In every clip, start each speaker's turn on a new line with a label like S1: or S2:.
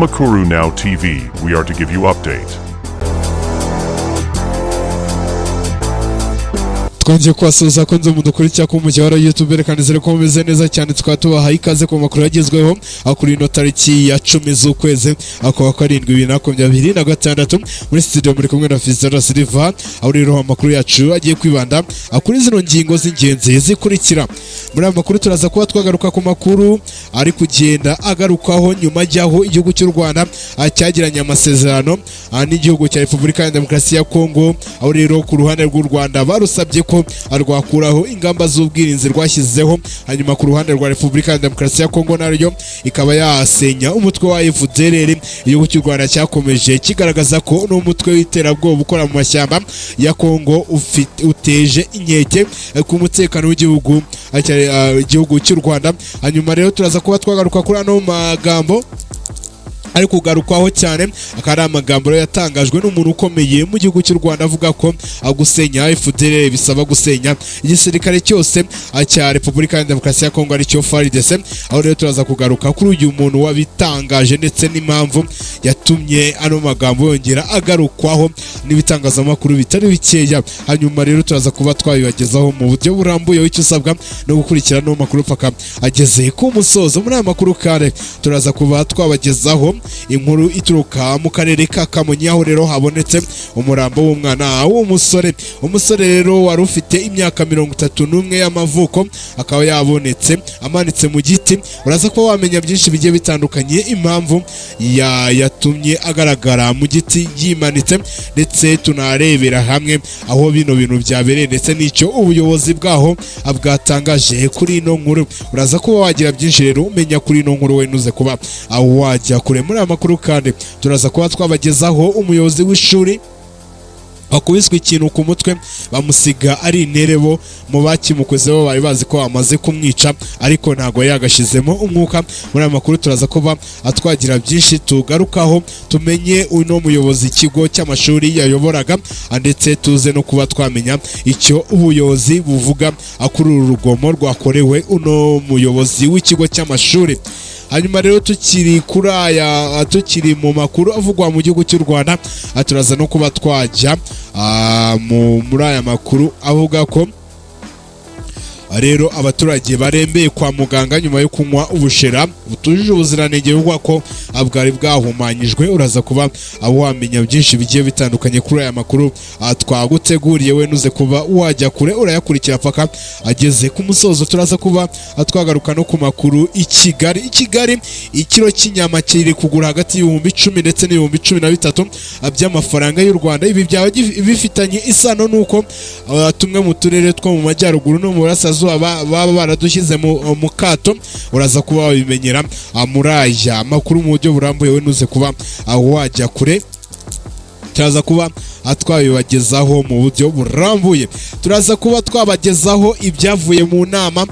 S1: Amakuru Now TV, we are to give you update.
S2: Twongeye kubasuhuza ko nzo mudukurikira ku mujyi wa YouTube rekanizere ko mumeze neza cyane tukaba tubaha ikaze ku makuru yagezweho kuri ino tariki ya 10 z'ukwezi kwa karindwi 2026 muri studio muri kumwe na Fizera Silva aho rero amakuru yacu agiye kwibanda kuri zino ngingo z'ingenzi zikurikira. Muri aya makuru turaza kuba twagaruka ku makuru ari kugenda agarukaho nyuma y'aho igihugu cy'u Rwanda cyagiranye amasezerano n'igihugu cya Repubulika ya Demokarasi ya Kongo, aho rero ku ruhande rw'u Rwanda barusabye ko arwakuraho ingamba z'ubwirinzi rwashyizeho, hanyuma ku ruhande rwa Repubulika ya Demokarasi ya Kongo naryo ikaba yasenya umutwe wa FDLR. Igihugu cy'u Rwanda cyakomeje kigaragaza ko n'umutwe w'iterabwoba ukora mu mashyamba ya Kongo uteje inkeke ku mutekano w'igihugu cy'u Rwanda. Hanyuma rero turaza kuba twagaruka kuri ano magambo ari kugarukwaho cyane, akari amagambo yatangajwe n'umuntu ukomeye mu gihugu cy'u Rwanda avuga ko gusenya FDLR bisaba gusenya igisirikare cyose cya Repubulika ya Demokarasi ya Kongo aricyo FARDC. Aho rero turaza kugaruka kuri uyu muntu wabitangaje ndetse n'impamvu yatumye ano magambo yongera agarukwaho n'ibitangazamakuru bitari bikeya. Hanyuma rero turaza kuba twabibagezaho mu buryo burambuye, icyo usabwa no gukurikira no makuru paka ageze ku musozo. Muri aya makuru kare turaza kuba twabagezaho inkuru ituruka mu karere ka Kamonyi, aho rero habonetse umurambo w'umwana w'umusore. Umusore rero wari ufite imyaka 31 y'amavuko akaba yabonetse amanitse mu giti. Uraza kuba wamenya byinshi bigiye bitandukanye impamvu yatumye agaragara mu giti yimanitse, ndetse tunarebera hamwe aho bino bintu byabereye ndetse n'icyo ubuyobozi bwaho bwatangaje kuri ino nkuru. Uraza kuba wagira byinshi rero umenya kuri ino nkuru, wenuze kuba wajya kure. Muri aya makuru kandi turaza kuba twabagezaho umuyobozi w'ishuri akubiswe ikintu ku mutwe bamusiga ari interebo mu bakimukozeho, bari bazi ko amaze kumwica ariko ntago yagashizemo umwuka. Muri aya makuru turaza kuba atwagira byinshi tugarukaho, tumenye uno muyobozi ikigo cy'amashuri yayoboraga, ndetse tuze no kuba twamenya icyo ubuyobozi buvuga kuri uru rugomo rwakorewe uno muyobozi w'ikigo cy'amashuri. Hanyuma rero tukiri mu makuru avugwa mu gihugu cy'u Rwanda, turaza no kuba twajya muri aya makuru avuga ko rero abaturage barembeye kwa muganga nyuma yo kunywa ubushera butujuje ubuziranenge bivugwa ko bwari bwahumanyijwe. Uraza kuba wamenya byinshi bigiye bitandukanye kuri aya makuru twaguteguriye, wenuze kuba wajya kure urayakurikira paka ageze ku musozo. Turaza kuba twagaruka no ku makuru i Kigali ikiro cy'inyama kiri kugura hagati y'ibihumbi 10 ndetse n'ibihumbi 13 by'amafaranga y'u Rwanda. Ibi byaba bifitanye isano nuko tumwe mu turere two mu majyaruguru no mu burasirazuba baba baradushyize mu kato. Uraza kuba wabimenyera muri aya makuru mu buryo burambuye, wenuze kuba wajya kure. Turaza kuba twabibagezaho mu buryo burambuye. Turaza kuba twabagezaho ibyavuye mu nama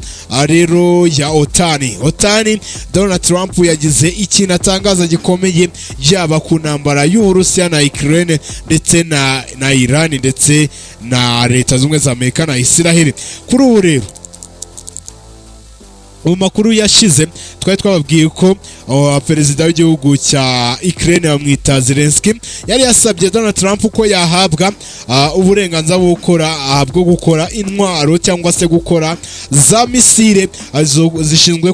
S2: rero ya OTAN. Donald Trump yagize ikintu atangaza gikomeye yaba ku ntambara y'Uburusiya na Ukraine ndetse na Iran ndetse na Leta Zunze za Amerika na Israel. Kuri ubu rero mu makuru yashize twari twababwiye ko perezida w'igihugu cya Ukraine bamwita Zelensky yari yasabye Donald Trump ko yahabwa uburenganzira bwo gukora intwaro cyangwa se gukora za misile zishinzwe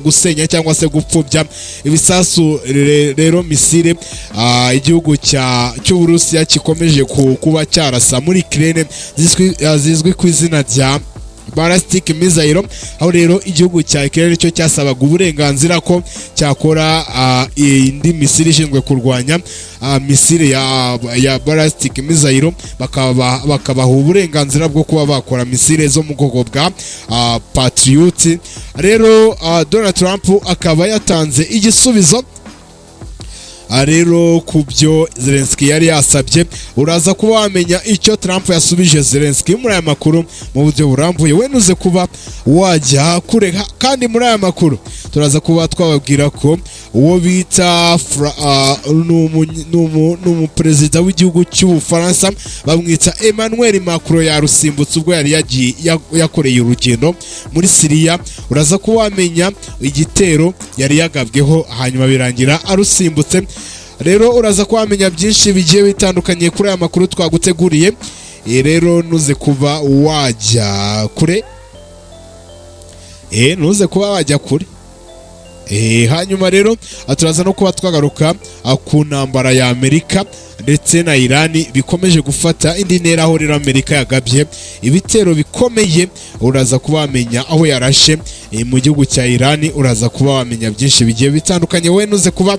S2: gusenya cyangwa se gupfubya ibisasu. Rero misile igihugu cy'Uburusiya gikomeje kuba cyarasa muri Ukraine zizwi ku izina rya ballistic missile, aho rero igihugu cya Ukraine cyo cyasabaga uburenganzira ko cyakora indi misile ishinzwe kurwanya misile ya ballistic missile, bakabaha uburenganzira bwo kuba bakora misile zo mu bwoko bwa Patriot. Rero Donald Trump akaba yatanze igisubizo rero kubyo Zelensky yari yasabye. Uraza kuba wamenya icyo Trump yasubije Zelensky muri aya makuru mu buryo burambuye, wenuze kuba wajya kure. Kandi muri aya makuru turaza kuba twababwira ko uwo bita n'umuperezida w'igihugu cy'Ubufaransa bamwita Emmanuel Macron yarusimbutse ubwo yari yakoreye urugendo muri Syria. Uraza kuba wamenya ibitero yari yagabweho hanyuma birangira arusimbutse. Rero uraza kwamenya byinshi bigiye bitandukanye kuri aya makuru twaguteguriye. Rero nuze kuba wajya kure, nuze kuba wajya kure. Hanyuma rero turaza no kuba twagaruka ku ntambara ya Amerika ndetse na Irani bikomeje gufata indi ntera, aho rero Amerika yagabye ibitero bikomeye. Uraza kuba wamenya aho yarashe mu gihugu cya Irani, uraza kuba wamenya byinshi bigiye bitandukanye. We nuze kuba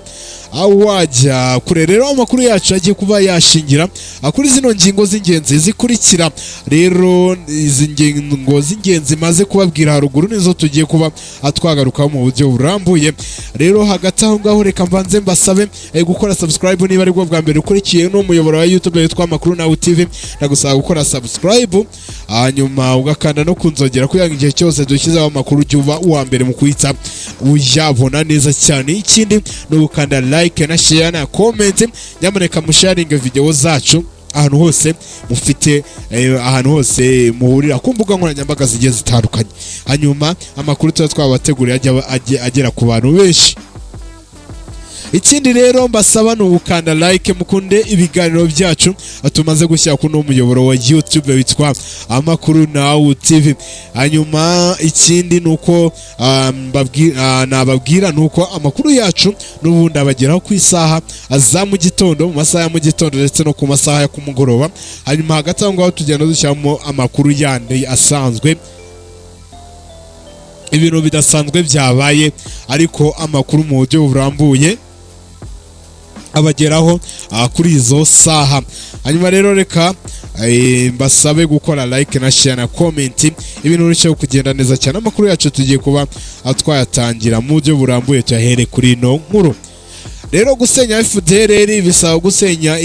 S2: wajya kure. Rero amakuru yacu agiye kuba yashingira kuri zino ngingo z'ingenzi zikurikira. Rero izi ngingo z'ingenzi maze kubabwira haruguru nizo tugiye kuba twagarukaho mu buryo burambuye. Rero hagati aho ngaho reka mbanze mbasabe gukora subscribe niba ari bwo bwa mbere ukurikiye no muyoboro wa YouTube witwa Amakuru Now TV. Ndagusaba gukora subscribe hanyuma ugakanda no kunzogera kugira ngo igihe cyose dushyizeho amakuru uba uwa mbere mu kwita uyabona neza cyane. Ikindi no gukanda like na share na comment. Nyamuneka musharinge video zacu ahantu hose mufite, ahantu hose muhurira ku mbuga nkoranyambaga zigiye zitandukanye. Hanyuma amakuru twabateguriye agera ku bantu benshi. Ikindi rero mbasaba ni ugukanda like, mukunde ibiganiro byacu tumaze gushyira kuno muyoboro wa YouTube witwa Amakuru Now TV. Hanyuma ikindi nuko nababwira nuko amakuru yacu n'ubundi abageraho ku isaha za mu gitondo, mu masaha ya mu gitondo ndetse no ku masaha ya kumugoroba. Hanyuma hagati aho ngaho tugenda dushyiramo amakuru yandi asanzwe, ibintu bidasanzwe byabaye ariko amakuru mu buryo burambuye abageraho kuri izo saha. Hanyuma rero reka mbasabe gukora like na share na comment, ibintu birushaho kugenda neza cyane. Amakuru yacu tugiye kuba twayatangira mu buryo burambuye, tuyahere kuri ino nkuru. Rero gusenya FDLR bisaba gusenya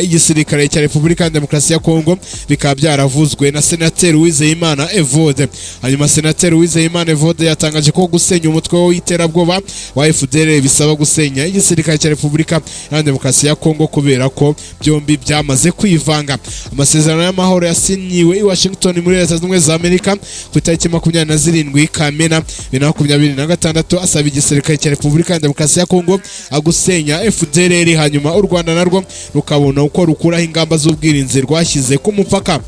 S2: igisirikare cya Repubulika ya Demokarasi ya Kongo, bikaba byaravuzwe na Senateri Uwizeyimana Evode. Hanyuma Senateri Uwizeyimana Evode yatangaje ko gusenya umutwe w'iterabwoba wa FDLR bisaba gusenya igisirikare cya Repubulika ya Demokarasi ya Kongo kubera ko byombi byamaze kwivanga. Amasezerano y'amahoro yasinyiwe i Washington muri Leta Zunze Ubumwe za Amerika ku itariki 27 Kamena 2026 asaba igisirikare cya Repubulika ya Demokarasi ya Kongo gusenya FDLR. Hanyuma u Rwanda narwo rukabona uko rukuraho ingamba z'ubwirinzi rwashyize ku mupaka.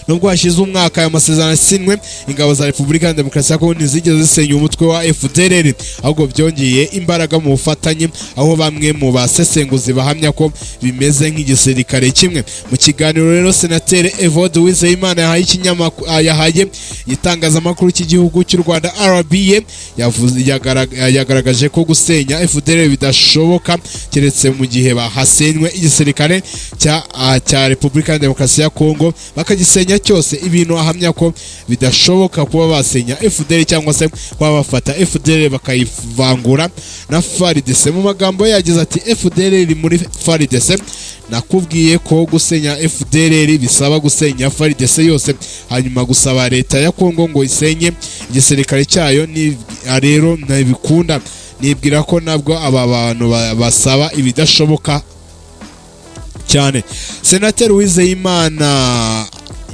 S2: Nubwo hashize umwaka aya masezerano yasinwe, ingabo za Repubulika ya Demokarasi ya Kongo ntizigeze zisenya umutwe wa FDLR, ahubwo byongeye imbaraga mu bufatanye, aho bamwe mu basesenguzi bahamya ko bimeze nk'igisirikare kimwe. Mu kiganiro rero Senateri Evode Uwizeyimana yahaye itangazamakuru cy'igihugu cy'u Rwanda RBA yagaragaje ko gusenya FDLR bidashoboka keretse mu gihe bahasenywe igisirikare cya Repubulika ya Demokarasi ya Kongo bakagisenya cyose. Ibintu ahamya ko bidashoboka kuba basenya FDLR cyangwa se kuba bafata FDLR bakayivangura na FARDC. Mu magambo yagize ati FDLR muri FARDC, nakubwiye ko gusenya FDLR bisaba gusenya FARDC yose, hanyuma gusaba leta ya Kongo ngo isenye igisirikare cyayo ni rero ntabikunda. Nibwira ko nabwo aba bantu basaba ibidashoboka cyane. Senateri Uwizeyimana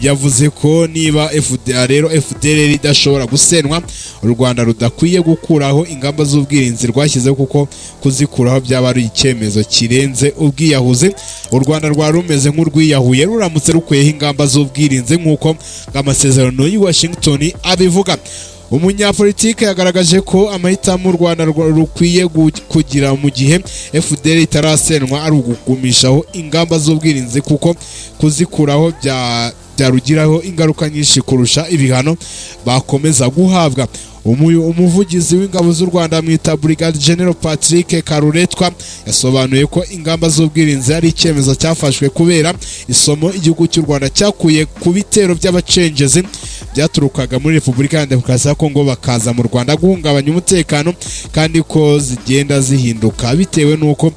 S2: yavuze ko niba FDLR idashobora gusenwa, u Rwanda rudakwiye gukuraho ingamba z'ubwirinzi rwashyizeho, kuko kuzikuraho byaba ari icyemezo kirenze ubwiyahuzi. U Rwanda rwari rumeze nk'urwiyahuye ruramutse rukuyeho ingamba z'ubwirinzi nk'uko amasezerano y'i Washington abivuga. Umunyapolitike yagaragaje ko amahitamo u Rwanda rukwiye kugira mu gihe FDLR itarasenwa ari ugugumishaho ingamba z'ubwirinzi, kuko kuzikuraho byarugiraho ingaruka nyinshi kurusha ibihano bakomeza guhabwa. Umuvugizi w'ingabo z'u Rwanda mwita Brigadier General Patrick Karuretwa yasobanuye ko ingamba z'ubwirinzi ari icyemezo cyafashwe kubera isomo igihugu cy'u Rwanda cyakuye ku bitero by'abacengezi byaturukaga muri Repubulika ya Demokarasi ya Kongo bakaza mu Rwanda guhungabanya umutekano, kandi ko zigenda zihinduka bitewe n'uko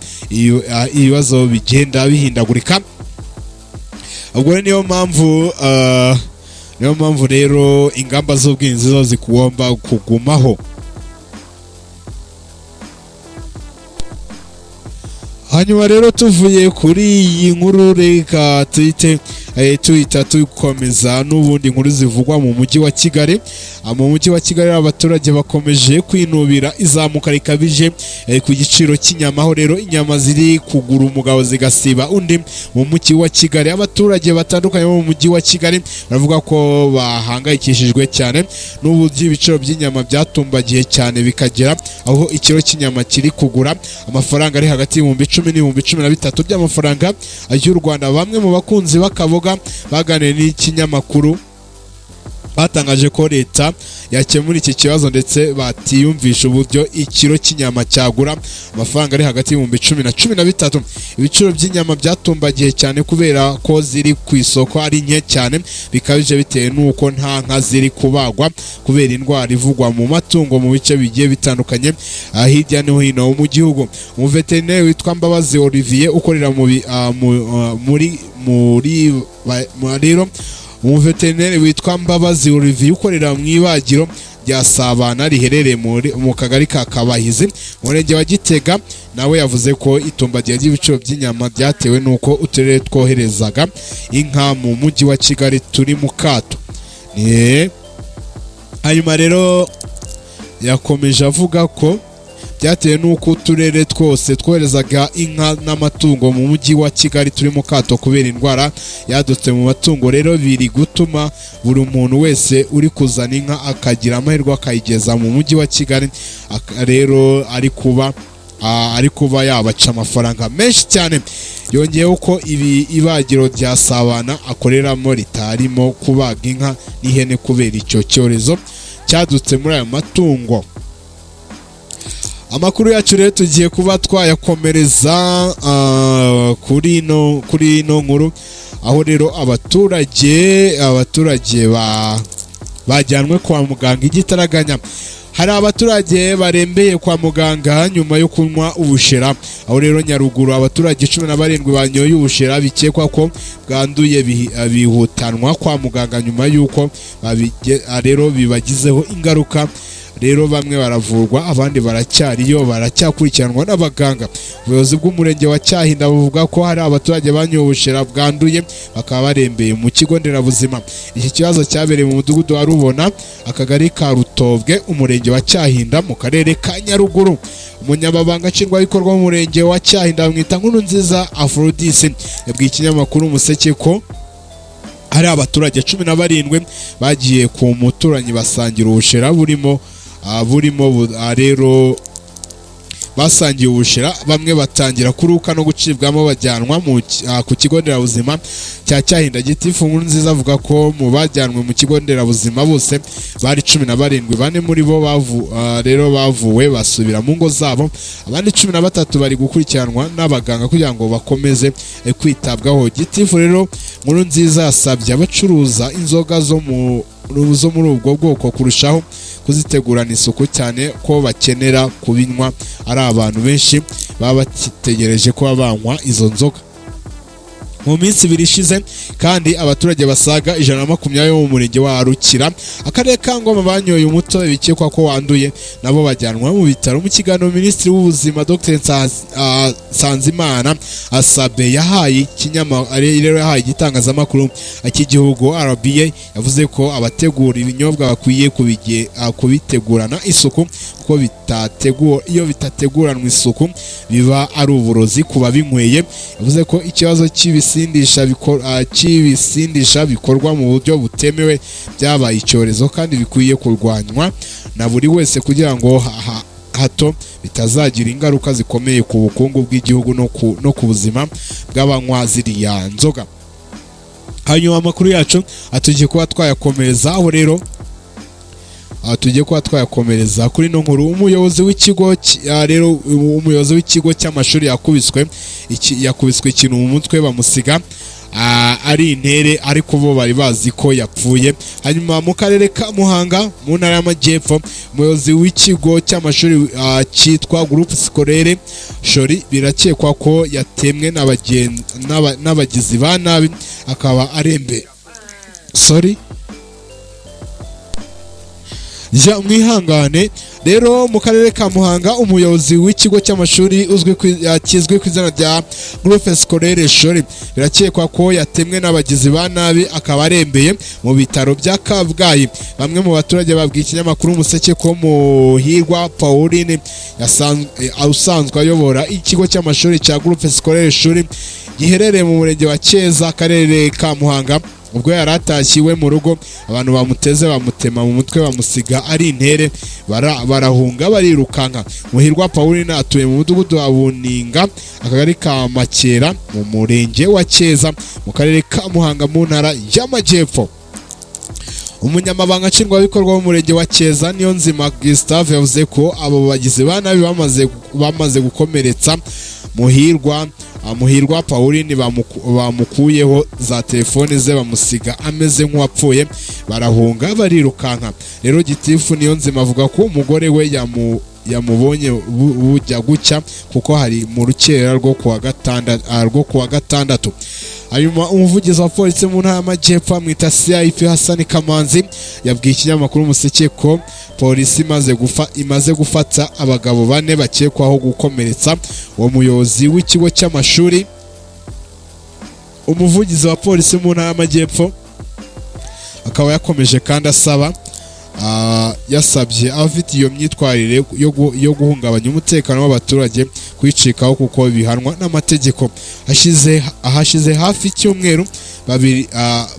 S2: ibibazo bigenda bihindagurika. Ubwo niyo mpamvu rero ingamba z'ubwirinzi zo zigomba kugumaho. Hanyuma rero tuvuye kuri iyi nkuru, reka tuhita tukomeza n'ubundi nkuru zivugwa mu mujyi wa Kigali, mu mujyi wa Kigali abaturage bakomeje kwinubira izamuka rikabije ku giciro cy'inyama, aho rero inyama ziri kugura umugabo zigasiba undi mu mujyi wa Kigali. Abaturage batandukanye bo mu mujyi wa Kigali baravuga ko bahangayikishijwe cyane n'uburyo ibiciro by'inyama byatumbagiye cyane bikagera aho ikiro cy'inyama kiri kugura amafaranga ari hagati y'ibihumbi 10 n'ibihumbi 13 by'amafaranga y'u Rwanda. Bamwe mu bakunzi bakaboga baganiriye n'ikinyamakuru batangaje ko leta yakemura iki kibazo ndetse batiyumvisha uburyo ikiro cy'inyama cyagura amafaranga ari hagati y'ibihumbi 10 na 13. Ibiciro by'inyama byatumbagiye cyane kubera ko ziri ku isoko ari nke cyane bikabije bitewe n'uko nta nka ziri kubagwa kubera indwara ivugwa mu matungo mu bice bigiye bitandukanye hirya no hino mu gihugu. Umuveterineri witwa Mbabazi Olivier ukorera umuveterineri witwa Mbabazi Olivier ukorera mu ibagiro rya Sabana riherereye mu kagari ka Kabahizi mu murenge wa Gitega, nawe yavuze ko itumbagiye ry'ibiciro by'inyama byatewe n'uko uturere twoherezaga inka mu mujyi wa Kigali turi mu kato. Hanyuma rero yakomeje avuga ko byatewe n'uko uturere twose twoherezaga inka n'amatungo mu mujyi wa Kigali turi mu kato kubera indwara yadutse mu matungo, rero biri gutuma buri muntu wese uri kuzana inka akagira amahirwe akayigeza mu mujyi wa Kigali, rero ari kuba yabaca amafaranga menshi cyane. Yongeyeho ko ibagiro rya Sabana akoreramo ritarimo kubaga inka n'ihene kubera icyo cyorezo cyadutse muri ayo matungo. Amakuru yacu rero tugiye kuba twayakomereza kuri ino nkuru, aho rero abaturage bajyanwe kwa muganga igitaraganya. Hari abaturage barembeye kwa muganga nyuma yo kunywa ubushera, aho rero Nyaruguru abaturage 17 banyoye ubushera bikekwa ko bwanduye bihutanwa kwa muganga nyuma yuko rero bibagizeho ingaruka. Rero bamwe baravurwa abandi baracyakurikiranwa n'abaganga. Ubuyobozi bw'umurenge wa Cyahinda buvuga ko hari abaturage banyoye ubushera bwanduye bakaba barembeye mu kigo nderabuzima. Iki kibazo cyabereye mu mudugudu wa Rubona, akagari ka Rutobwe, umurenge wa Cyahinda mu karere ka Nyaruguru. Umunyamabanga nshingwabikorwa w'umurenge wa Cyahinda mwita Nkurunziza Aphrodis yabwiye ikinyamakuru Umuseke ko hari abaturage 17 bagiye ku muturanyi basangira ubushera burimo rero basangiye ubushera, bamwe batangira kuruka no gucibwamo bajyanwa ku kigo nderabuzima cya Cyahinda. Gitifu Nkurunziza avuga ko mu bajyanwe mu kigo nderabuzima bose bari 17, 4 muri bo bavuwe basubira mu ngo zabo, abandi 13 bari gukurikiranwa n'abaganga kugira ngo bakomeze kwitabwaho. Gitifu rero Nkurunziza yasabye abacuruza inzoga zo muri ubwo bwoko kurushaho kuzitegurana isuku cyane ko bakenera kubinywa ari abantu benshi baba bakitegereje ko banywa izo nzoga. Mu minsi 2 ishize kandi abaturage basaga 120 mu murenge wa Rukira, akarere ka Ngoma banyoye umutobe bikekwa ko wanduye, nabo bajyanwa mu bitaro. Mu kiganiro Minisitiri w'Ubuzima Dr Nsanzimana Asabe yahaye igitangazamakuru cy'igihugu RBA, yavuze ko abategura ibinyobwa bakwiye kubitegurana isuku kuko iyo bitateguranwa isuku biba ari uburozi kuba binyweye. Yavuze ko ikibazo cy'ibisindisha bikorwa mu buryo butemewe byabaye icyorezo kandi bikwiye kurwanywa na buri wese kugira ngo hato bitazagira ingaruka zikomeye ku bukungu bw'igihugu no ku buzima bw'abanywa ziriya nzoga. Hanyuma amakuru yacu tugiye kuba twayakomereza aho rero kuri ino nkuru. umuyobozi w'ikigo cy'amashuri yakubiswe ikintu mu mutwe bamusiga ari intere, ariko bo bari bazi ko yapfuye. Hanyuma mu karere ka Muhanga mu ntara y'Amajyepfo, umuyobozi w'ikigo cy'amashuri cyitwa Groupe Scolaire Shori birakekwa ko yatemwe n'abagizi ba nabi akaba arembe jya mwihangane. Rero mu karere ka Muhanga umuyobozi w'ikigo cy'amashuri kizwi ku izina rya Groupe Scolaire Shori birakekwa ko yatemwe n'abagizi ba nabi akaba arembeye mu bitaro bya Kabgayi. Bamwe mu baturage babwiye ikinyamakuru Umuseke ko Muhirwa Pauline usanzwe ayobora ikigo cy'amashuri cya Groupe Scolaire Shori giherereye mu murenge wa Cyeza akarere ka Muhanga ubwo yaratashyiwe mu rugo abantu bamuteze bamutema mu mutwe bamusiga ari intere barahunga barirukanka. Muhirwa Pauline atuye mu mudugudu wa Buninga akagari ka Makera mu murenge wa Cyeza mu karere ka Muhanga mu ntara y'Amajyepfo. Umunyamabanga nshingwabikorwa w'umurenge wa Cyeza Niyonzima Gustave yavuze ko abo bagizi ba nabi bamaze gukomeretsa Muhirwa Pauline bamukuyeho za telefone ze bamusiga ameze nk'uwapfuye barahunga barirukanka. Rero Gitifu Niyonzima avuga ko umugore we yamubonye bujya gucya kuko hari mu rukera rwo kuwa gatandatu. Hanyuma umuvugizi wa polisi mu ntara y'Amajyepfo amwita CIP Hassan Kamanzi yabwiye ikinyamakuru Umuseke ko polisi imaze gufata abagabo 4 bakekwaho gukomeretsa uwo muyobozi w'ikigo cy'amashuri. Umuvugizi wa polisi mu ntara y'Amajyepfo akaba yakomeje kandi yasabye abafite iyo myitwarire yo guhungabanya umutekano w'abaturage kwicikaho kuko bihanwa n'amategeko. Hashize hafi icyumweru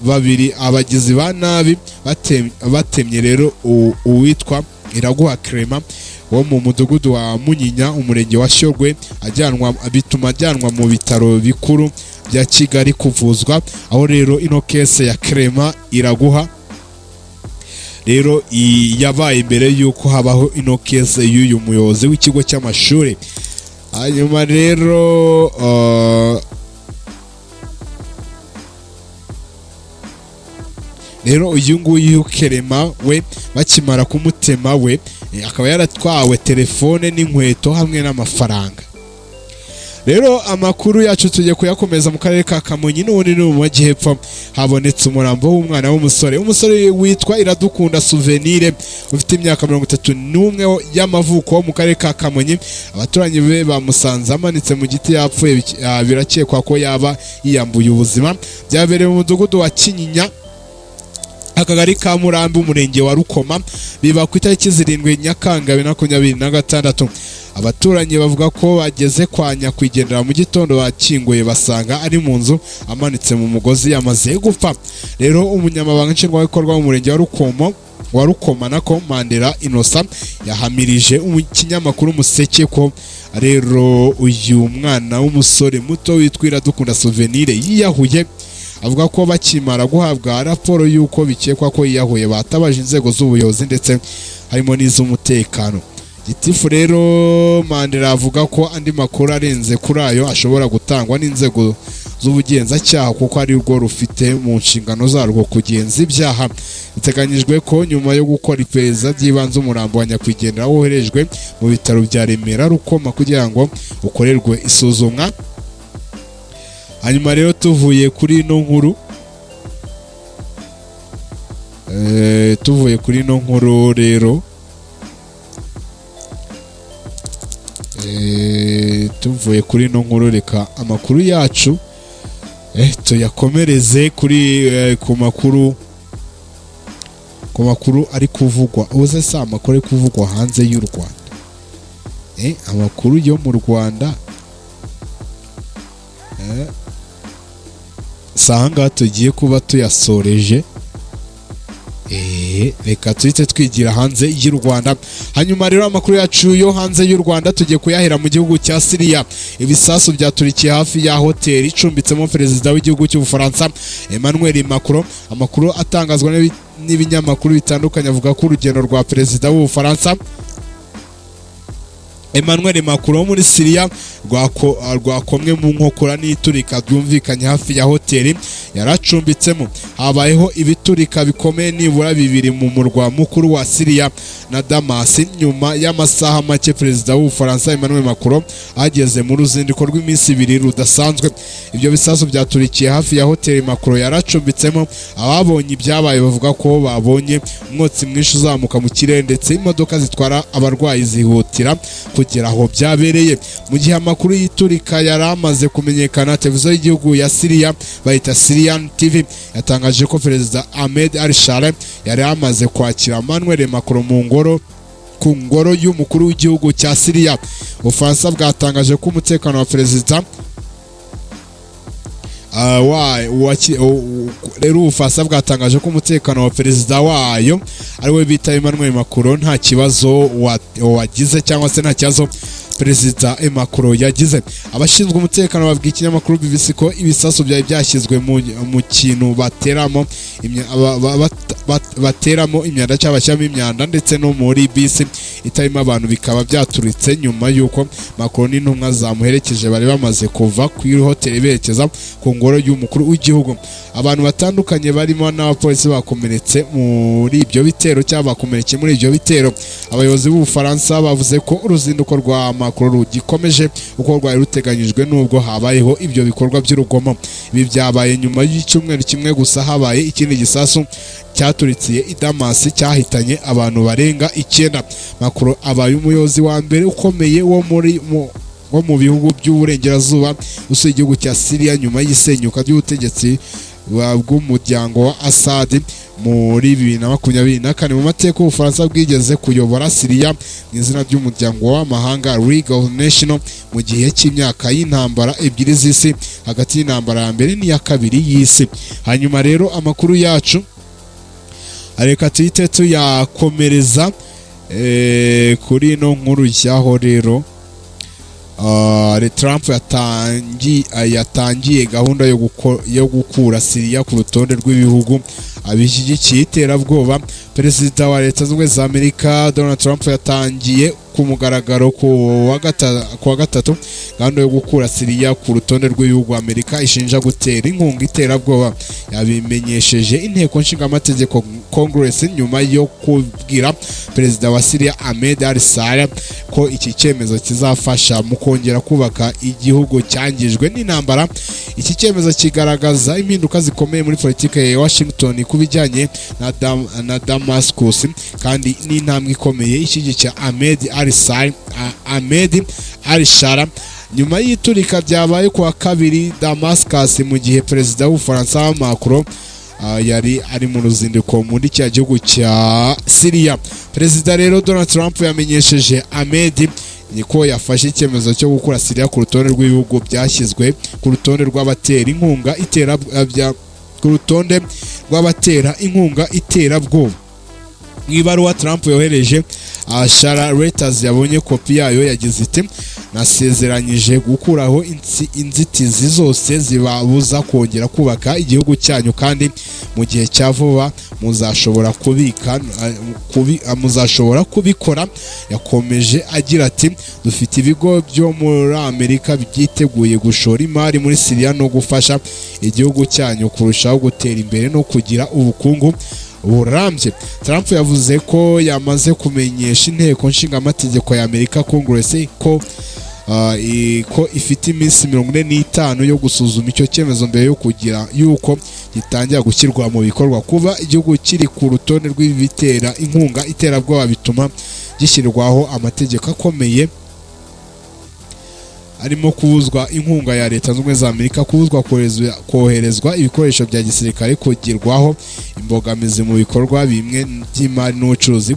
S2: babiri abagizi ba nabi batemye rero uwitwa Iraguha Clement wo mu mudugudu wa Munyinya umurenge wa Shyogwe bituma ajyanwa mu bitaro bikuru bya Kigali kuvuzwa, aho rero ino kese ya Clement Iraguha rero yabaye imbere yuko habaho ino kese y'uyu muyobozi w'ikigo cy'amashuri. Hanyuma rero uyu nguyu Clement we bakimara kumutema we akaba yaratwawe telefone n'inkweto hamwe n'amafaranga. Rero amakuru yacu tugiye kuyakomeza mu karere ka Kamonyi n'ubundi ni mu Majyepfo. Habonetse umurambo w'umwana umusore witwa Iradukunda Souvenir ufite imyaka 31 y'amavuko wo mu karere ka Kamonyi. Abaturanyi be bamusanze amanitse mu giti yapfuye birakekwa ko yaba yiyambuye ubuzima. Byabereye mu mudugudu wa Kinyinya akagari ka Murambi umurenge wa Rukoma biba ku itariki 7 Nyakanga 2026. Abaturanyi bavuga ko bageze kwa nyakwigendera mu gitondo bakinguye basanga ari mu nzu amanitse mu mugozi yamaze gupfa. Rero umunyamabanga nshingwabikorwa w'umurenge wa Rukoma nako Mandela Innocent yahamirije ikinyamakuru Umuseke ko rero uyu mwana w'umusore muto witwa Iradukunda Souvenir yiyahuye. Avuga ko bakimara guhabwa raporo y'uko bikekwa ko yiyahuye batabaje inzego z'ubuyobozi ndetse harimo n'iz'umutekano. Gitifu rero Mandela avuga ko andi makuru arenze kuri ayo ashobora gutangwa n'inzego z'ubugenzacyaha kuko ari rwo rufite mu nshingano zarwo kugenza ibyaha. Biteganyijwe ko nyuma yo gukora iperereza ry'ibanze umurambo wa nyakwigendera woherejwe mu bitaro bya Remera Rukoma kugira ngo ukorerwe isuzumwa. Hanyuma rero tuvuye kuri ino nkuru rero reka amakuru yacu tuyakomereze ku makuru ari kuvugwa. Uze sa amakuru ari kuvugwa hanze y'u Rwanda, amakuru yo mu Rwanda sanga tugiye kuba tuyasoreje. Reka tuhite twigira hanze y'u Rwanda. Hanyuma rero amakuru yacu yo hanze y'u Rwanda tugiye kuyahera mu gihugu cya Syria. Ibisasu byaturikiye hafi ya hoteli icumbitsemo perezida w'igihugu cy'Ubufaransa Emmanuel Macron. Amakuru atangazwa n'ibinyamakuru bitandukanye avuga ko urugendo rwa perezida w'Ubufaransa Emmanuel Macron muri Syria rwakomwe mu nkokora n'iturika ryumvikanye hafi ya hoteli yaracumbitsemo. habayeho ibiturika bikomeye nibura bibiri mu murwa mukuru wa Syria na Damas nyuma y'amasaha make perezida w'Ubufaransa Emmanuel Macron ageze mu ruzinduko rw'iminsi ibiri rudasanzwe. Ibyo bisasu byaturikiye hafi ya hoteli Macron yaracumbitsemo. Ababonye ibyabaye bavuga ko babonye umwotsi mwinshi uzamuka mu kirere ndetse imodoka zitwara abarwayi zihutira kugera aho byabereye. Mu gihe amakuru y'iturika yari amaze kumenyekana, televiziyo y'igihugu ya Syria bayita Syrian TV yatangaje ko perezida Ahmed al-Shara yari amaze kwakira Emmanuel Macron ku ngoro y'umukuru w'igihugu cya Syria. Ubufaransa bwatangaje ko umutekano wa perezida rero Ubufaransa bwatangaje ko umutekano wa perezida wayo ariwe bita Emmanuel Macron nta kibazo wagize cyangwa se nta kibazo perezida Macron yagize. Abashinzwe umutekano babwiye ikinyamakuru BBC ko ibisasu byari byashyizwe mu kintu bateramo imyanda cyangwa bashyiramo imyanda ndetse no muri bisi itarimo abantu bikaba byaturitse nyuma y'uko Macron n'intumwa zamuherekeje bari bamaze kuva kuri hoteli berekeza ku ngoro y'umukuru w'igihugu. Abantu batandukanye barimo n'abapolisi bakomeretse muri ibyo bitero cyangwa bakomerekeye muri ibyo bitero. Abayobozi b'Ubufaransa bavuze ko uruzinduko rwa Macron rugikomeje uko rwari ruteganyijwe nubwo habayeho ibyo bikorwa by'urugomo. Ibi byabaye nyuma y'icyumweru kimwe gusa habaye ikindi gisasu cyaturikiye i Damas cyahitanye abantu barenga 9. Macron abaye umuyobozi wa mbere ukomeye wo mu bihugu by'uburengerazuba usuye igihugu cya Syria nyuma y'isenyuka ry'ubutegetsi bw'umuryango wa Assad muri 2024. Mu mateka Ubufaransa bwigeze kuyobora Syria mu izina ry'umuryango w'amahanga League of Nations mu gihe cy'imyaka y'intambara ebyiri z'isi hagati y'intambara ya mbere n'iya kabiri y'isi. Hanyuma rero amakuru yacu reka tuhite tuyakomereza kuri ino nkuru y'aho rero Trump yatangiye gahunda yo gukura Syria ku rutonde rw'ibihugu abishyigikiye iterabwoba. Perezida wa Leta Zunze Ubumwe za Amerika Donald Trump yatangiye ku mugaragaro ku wa gatatu gahunda yo gukura Syria ku rutonde rw'ibihugu Amerika ishinja gutera inkunga iterabwoba. Yabimenyesheje inteko nshingamategeko Congress nyuma yo kubwira perezida wa Syria Ahmed al-Shara ko iki cyemezo kizafasha mu kongera kubaka igihugu cyangijwe n'intambara. Iki cyemezo kigaragaza impinduka zikomeye muri politiki ya Washington ku bijyanye na Damascus kandi n'intambwe ikomeye ishyigikira Ahmed al-Shara nyuma y'iturika byabaye ku wa kabiri Damascus mu gihe perezida w'Ubufaransa Macron yari ari mu ruzinduko muri cya gihugu cya Syria. Perezida rero Donald Trump yamenyesheje Ahmed niko yafashe icyemezo cyo gukura Syria ku rutonde rw'ibihugu byashyizwe ku rutonde rw'abatera inkunga iterabwoba. Mu ibaruwa Trump yohereje Shara Reuters yabonye kopi yayo yagize iti nasezeranyije gukuraho inzitizi zose zibabuza kongera kubaka igihugu cyanyu kandi mu gihe cya vuba muzashobora kubikora. Yakomeje agira ati dufite ibigo byo muri Amerika byiteguye gushora imari muri Syria no gufasha igihugu cyanyu kurushaho gutera imbere no kugira ubukungu burambye. Trump yavuze ko yamaze kumenyesha inteko nshingamategeko ya Amerika Congress ko ifite iminsi 45 yo gusuzuma icyo cyemezo mbere yo kugira yuko gitangira gushyirwa mu bikorwa. Kuba igihugu kiri ku rutonde rw'ibitera inkunga iterabwoba bituma gishyirwaho amategeko akomeye arimo kubuzwa inkunga ya Leta Zunze Ubumwe za Amerika, kubuzwa koherezwa ibikoresho bya gisirikare, kugirwaho imbogamizi mu bikorwa bimwe by'imari n'ubucuruzi.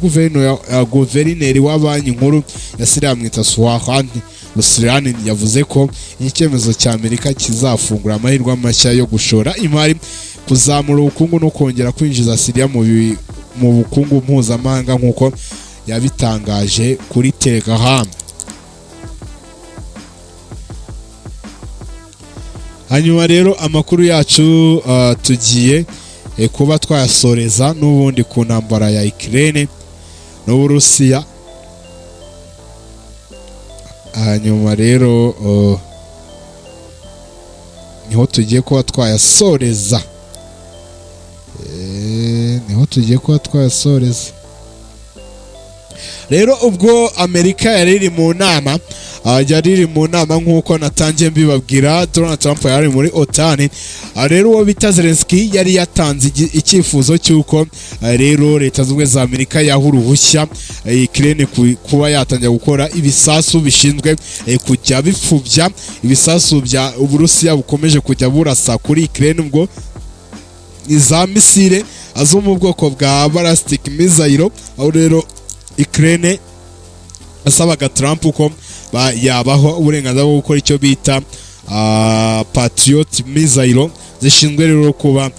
S2: Guverineri wa banki nkuru ya Syria mwita Sullivan yavuze ko iki cyemezo cya Amerika kizafungura amahirwe mashya yo gushora imari, kuzamura ubukungu no kongera kwinjiza Syria mu bukungu mpuzamahanga nk'uko yabitangaje kuri Telegram. Hanyuma rero amakuru yacu tugiye kuba twayasoreza n'ubundi ku ntambara ya Ukraine n'Uburusiya. Hanyuma rero niho tugiye kuba twayasoreza. niho tugiye kuba twasoreza. Rero ubwo Amerika yari iri mu nama nk'uko natangiye mbibabwira, Donald Trump yari muri OTAN. Rero uwo bita Zelensky yari yatanze icyifuzo cy'uko rero leta z'ubumwe za Amerika yaha uruhushya Ukraine kuba yatangira gukora ibisasu bishinzwe kujya bipfubya ibisasu bya Uburusiya bukomeje kujya burasa kuri Ukraine, ubwo iza misile zo mu bwoko bwa ballistic missile. aho rero Ukraine asabaga Trump ko yabaho uburenganzira bwo gukora icyo bita Patriot missile zishinzwe rero kuba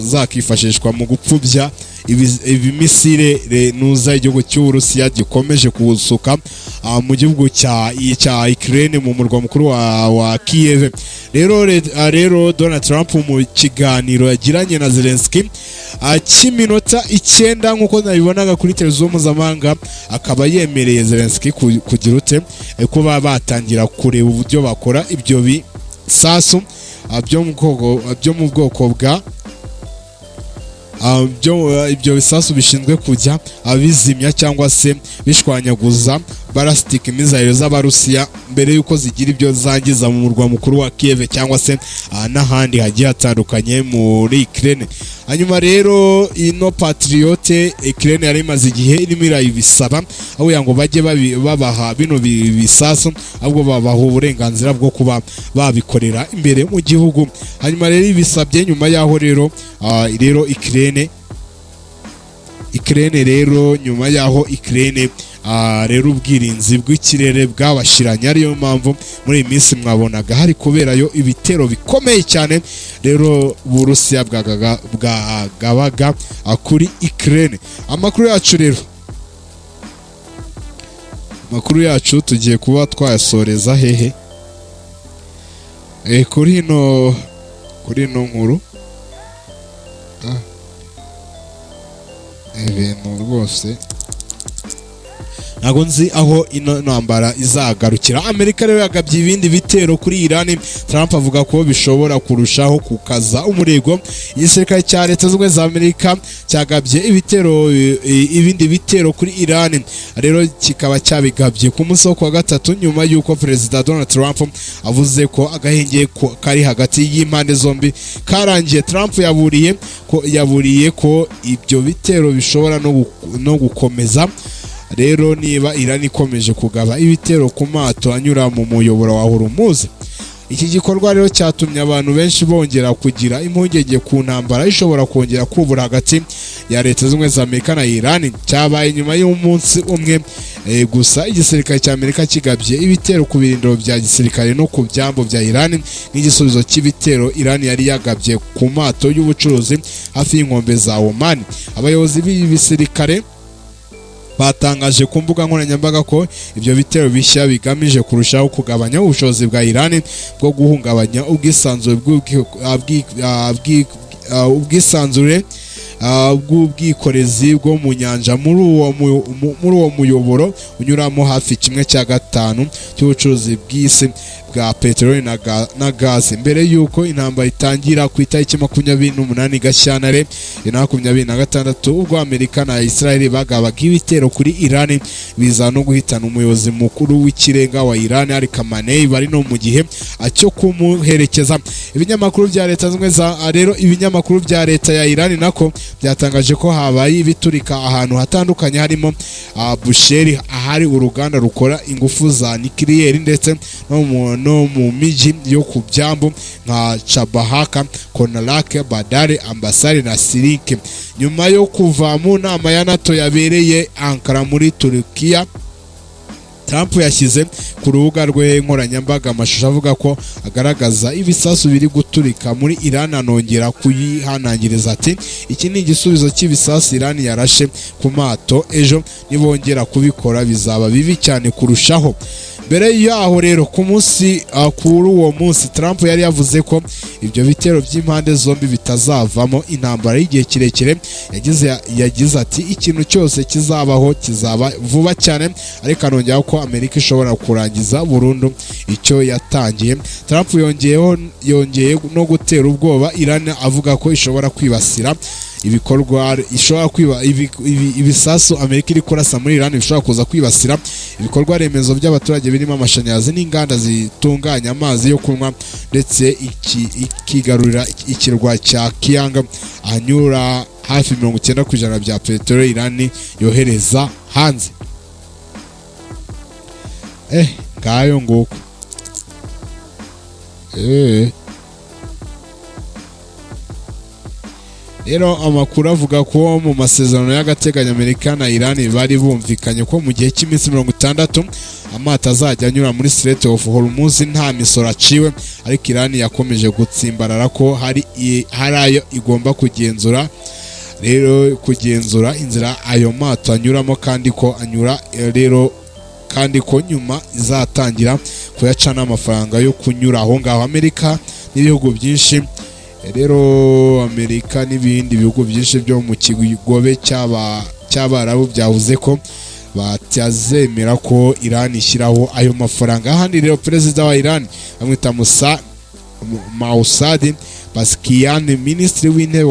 S2: zakifashishwa mu gupfubya ibimisire nuza igihugu cy'Uburusiya gikomeje kusuka mu gihugu cya Ukraine mu murwa mukuru wa Kiev. Rero Donald Trump mu kiganiro yagiranye na Zelensky cy'iminota 9 nk'uko nabibonaga kuri televiziyo mpuzamahanga, akaba yemereye Zelensky kugira ute kuba batangira kureba uburyo bakora ibyo bisasu byo mu bwoko bwa ibyo bisasu bishinzwe kujya bizimya cyangwa se bishwanyaguza ballistic missile z'Abarusiya mbere yuko zigira ibyo zangiza mu murwa mukuru wa Kiev cyangwa se n'ahandi hagiye hatandukanye muri Ukraine. Hanyuma rero ino Patriot Ukraine yari imaze igihe irimo irayibisaba aho yango bajye babaha bino bisasu, ahubwo babaha uburenganzira bwo kuba babikorera imbere mu gihugu. Hanyuma rero ibisabye nyuma yaho rero Ukraine rero nyuma yaho Ukraine rero ubwirinzi bw'ikirere bwabashiranye, ariyo mpamvu muri iyi minsi mwabonaga hari kuberayo ibitero bikomeye cyane rero Uburusiya bwagabaga kuri Ukraine. Amakuru yacu tugiye kuba twayasoreza hehe kuri ino nkuru ibintu rwose ntago nzi aho ino ntambara izagarukira. Amerika rero yagabye ibindi bitero kuri Iran. Trump avuga ko bishobora kurushaho kukaza umurego. Igisirikare cya leta z'ubumwe za Amerika cyagabye ibindi bitero kuri Iran, rero kikaba cyabigabye ku munsi wo kuwa gatatu nyuma y'uko Perezida Donald Trump avuze ko agahenge kari hagati y'impande zombi karangiye. Trump yaburiye ko ibyo bitero bishobora no gukomeza. Rero niba Iran ikomeje kugaba ibitero ku mato anyura mu muyoboro wa Hormuz, iki gikorwa rero cyatumye abantu benshi bongera kugira impungenge ku ntambara ishobora kongera kubura hagati ya leta z'ubumwe za Amerika na Iran. Cyabaye nyuma y'umunsi umwe gusa igisirikare cya Amerika kigabye ibitero ku birindiro bya gisirikare no ku byambo bya Iran nk'igisubizo cy'ibitero Iran yari yagabye ku mato y'ubucuruzi hafi y'inkombe za Oman. Abayobozi b'ibi bisirikare batangaje ku mbuga nkoranyambaga ko ibyo bitero bishya bigamije kurushaho kugabanya ubushobozi bwa Iran bwo guhungabanya ubwisanzure bw'ubwikorezi bwo mu nyanja muri uwo muyoboro unyuramo hafi 1/5 cy'ubucuruzi bw'isi bwa peteroli na gaze. Mbere yuko intambara itangira ku itariki 28 Gashyantare 2026 ubwo Amerika na Israel bagabaga ibitero kuri Iran biza no guhitana umuyobozi mukuru w'ikirenga wa Iran Ali Khamenei bari no mu gihe cyo kumuherekeza. Ibinyamakuru bya leta z'ubumwe za rero ibinyamakuru bya leta ya Iran nako byatangaje ko habaye biturika ahantu hatandukanye harimo Bushehr ahari uruganda rukora ingufu za nucleaire ndetse no mu miji yo ku byambo nka Chabahaka, Konarake, Badare, Ambasari na Sirike. Nyuma yo kuva mu nama ya NATO yabereye Ankara muri Turukiya, Trump yashyize ku rubuga rwe nkoranyambaga amashusho avuga ko agaragaza ibisasu biri guturika muri Iran, anongera kuyihanangiriza ati iki ni igisubizo cy'ibisasu Iran yarashe ku mato, ejo nibongera kubikora bizaba bibi cyane kurushaho. Mbere yaho rero kuri uwo munsi Trump yari yavuze ko ibyo bitero by'impande zombi bitazavamo intambara y'igihe kirekire. Yagize ati ikintu cyose kizabaho kizaba vuba cyane, ariko anongera ko Amerika ishobora kurangiza burundu icyo yatangiye. Trump yongeye no gutera ubwoba Iran avuga ko ishobora kwibasira ibikorwa ishobora kwiba ibisasu Amerika iri kurasa muri Iran bishobora kuza kwibasira ibikorwa remezo by'abaturage birimo amashanyarazi n'inganda zitunganya amazi yo kunywa ndetse ikigarurira ikirwa cya Kiyanga anyura hafi 90% bya peteroli Iran yohereza hanze. Ngayo nguko rero amakuru avuga ko mu masezerano y'agateganyo Amerika na Iran bari bumvikanye ko mu gihe cy'iminsi 60 amato azajya anyura muri Strait of Hormuz nta misoro aciwe, ariko Iran yakomeje gutsimbarara ko hari ayo igomba kugenzura inzira ayo mato anyuramo kandi ko nyuma izatangira kuyaca n'amafaranga yo kunyura aho ngaho. Amerika n'ibihugu byinshi Amerika n'ibindi bihugu byinshi byo mu kigobe cy'Abarabu byavuze ko batazemera ko Iran ishyiraho ayo mafaranga. Ahandi rero perezida wa Iran amwita Masoud Pezeshkian, minisitiri w'intebe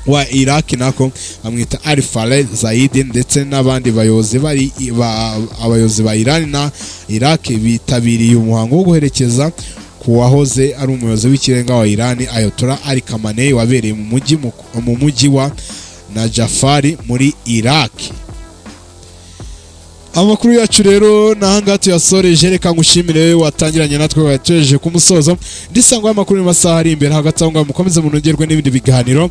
S2: wa Iraq nako amwita Ali Fareed Zaid ndetse n'abandi bayobozi ba Iran na Iraq bitabiriye umuhango wo guherekeza ku wahoze ari umuyobozi w'ikirenga wa Iran Ayatollah Ali Khamenei wabereye mu mujyi wa Najafari muri Iraq. Amakuru yacu rero nahanga tuyasoreje, reka ngushimire watangiranye natwe wateje ku musozo. Ndisangwa amakuru mu masaha ari imbere hagati aho mukomeze munogerwe n'ibindi biganiro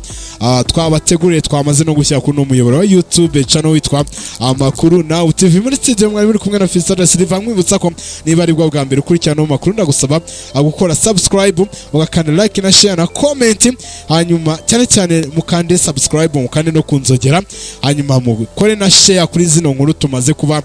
S2: twabateguriye twamaze no gushyira ku muyoboro wa YouTube channel witwa Amakuru Now TV. Muri studio mwari muri kumwe na Fiston Silva, mwibutsa ko niba ari bwa mbere ukurikirana amakuru ndagusaba gukora subscribe, ugakanda like na share na comment, hanyuma cyane mukande subscribe, mukande no kunzogera, hanyuma mukore na share kuri zino nkuru tumaze kuba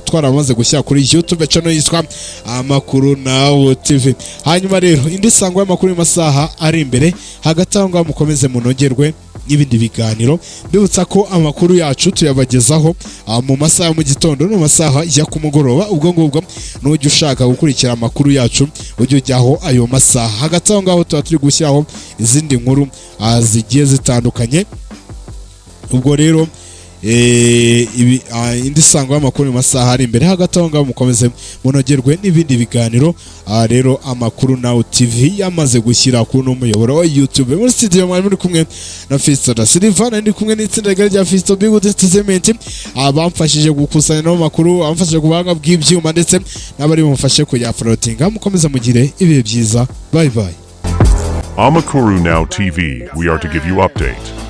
S2: twaramaze gushyira kuri YouTube channel yitwa Amakuru Now TV. Hanyuma rero indi sangwa y'amakuru mu masaha ari imbere hagati aho mukomeze munogerwe n'ibindi biganiro. Bibutsa ko amakuru yacu tuyabagezaho mu masaha mu gitondo no masaha ya kumugoroba, ubwo ngubwo n'ujye ushaka gukurikira amakuru yacu ujye ujyaho ayo masaha. Hagati aho turi gushyiraho izindi nkuru zigiye zitandukanye. Ubwo rero indi sangwa y'amakuru mu masaha ari imbere hagati aho mukomeze munogerwe n'ibindi biganiro. Rero Amakuru Now TV yamaze gushyira ku muyoboro wa YouTube. Muri studio mwari muri kumwe na Fiston Silva, ndi kumwe n'itsinda rya Fiston Big Entertainment abamfashije gukusanya no makuru, abamfashije kubanga bw'ibyuma ndetse n'abari bumfashe kujya floatinga. Mukomeze mugire ibihe byiza, bye bye.
S1: Amakuru Now TV, we are to give you update.